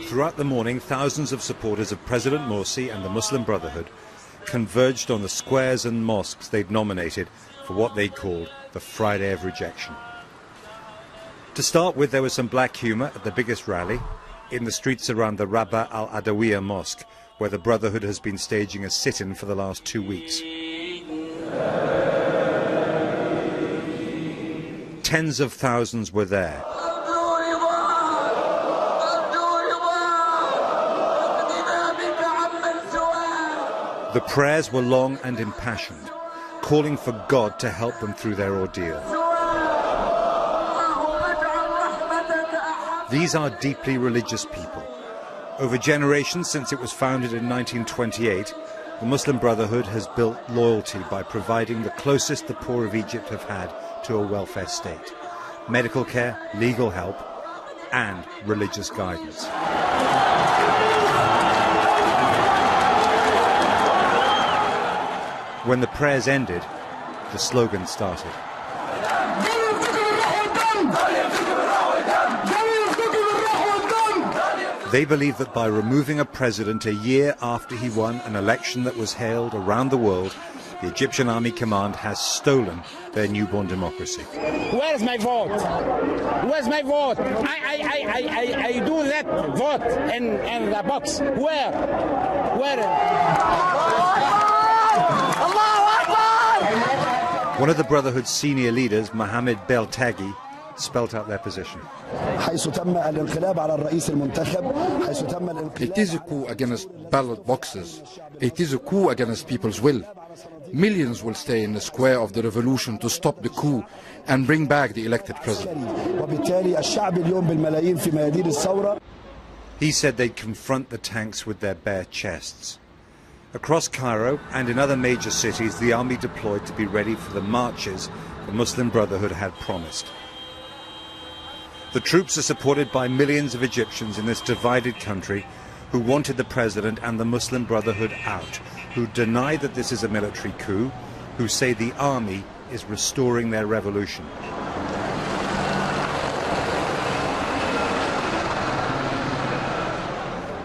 Throughout the morning, thousands of supporters of President Morsi and the Muslim Brotherhood converged on the squares and mosques they'd nominated for what they called the Friday of Rejection. To start with, there was some black humour at the biggest rally in the streets around the Rabba al-Adawiya Mosque, where the Brotherhood has been staging a sit-in for the last 2 weeks. Tens of thousands were there. The prayers were long and impassioned, calling for God to help them through their ordeal. These are deeply religious people. Over generations since it was founded in 1928, the Muslim Brotherhood has built loyalty by providing the closest the poor of Egypt have had to a welfare state: medical care, legal help, and religious guidance. When the prayers ended, the slogan started. They believe that by removing a president a year after he won an election that was hailed around the world, the Egyptian Army Command has stolen their newborn democracy. Where's my vote? Where's my vote? I do that vote in the box. Where? One of the Brotherhood's senior leaders, Mohammed Beltaghi, spelt out their position. It is a coup against ballot boxes. It is a coup against people's will. Millions will stay in the square of the revolution to stop the coup and bring back the elected president. He said they'd confront the tanks with their bare chests. Across Cairo and in other major cities, the army deployed to be ready for the marches the Muslim Brotherhood had promised. The troops are supported by millions of Egyptians in this divided country who wanted the president and the Muslim Brotherhood out, who deny that this is a military coup, who say the army is restoring their revolution.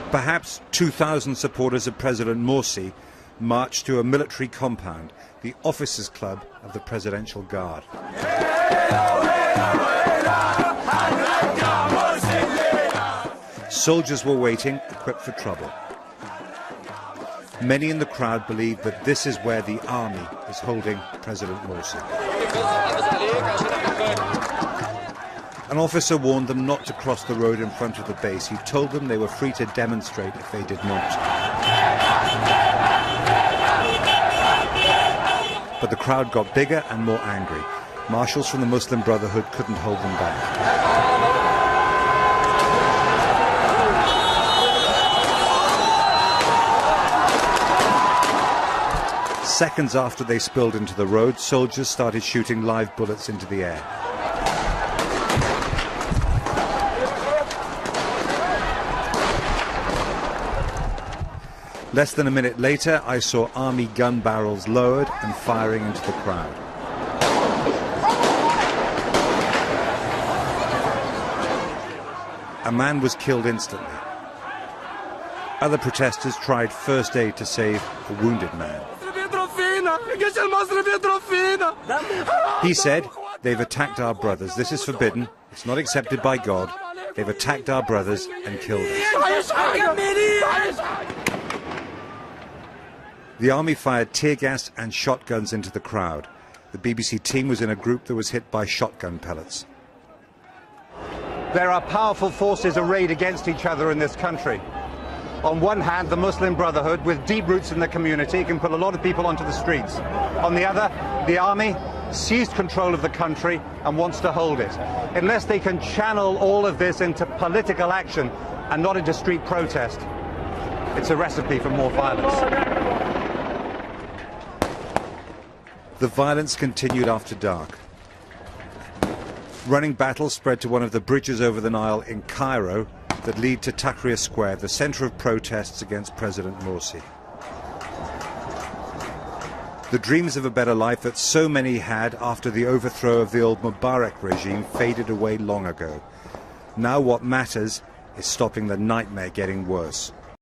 Perhaps 2,000 supporters of President Morsi marched to a military compound, the Officers' Club of the Presidential Guard. Soldiers were waiting, equipped for trouble. Many in the crowd believe that this is where the army is holding President Morsi. An officer warned them not to cross the road in front of the base. He told them they were free to demonstrate if they did not. But the crowd got bigger and more angry. Marshals from the Muslim Brotherhood couldn't hold them back. Seconds after they spilled into the road, soldiers started shooting live bullets into the air. Less than a minute later, I saw army gun barrels lowered and firing into the crowd. A man was killed instantly. Other protesters tried first aid to save a wounded man. He said, "They've attacked our brothers. This is forbidden. It's not accepted by God. They've attacked our brothers and killed us." The army fired tear gas and shotguns into the crowd. The BBC team was in a group that was hit by shotgun pellets. There are powerful forces arrayed against each other in this country. On one hand, the Muslim Brotherhood, with deep roots in the community, can put a lot of people onto the streets. On the other, the army seized control of the country and wants to hold it. Unless they can channel all of this into political action and not into street protest, it's a recipe for more violence. The violence continued after dark. Running battles spread to one of the bridges over the Nile in Cairo that lead to Tahrir Square, the centre of protests against President Morsi. The dreams of a better life that so many had after the overthrow of the old Mubarak regime faded away long ago. Now what matters is stopping the nightmare getting worse.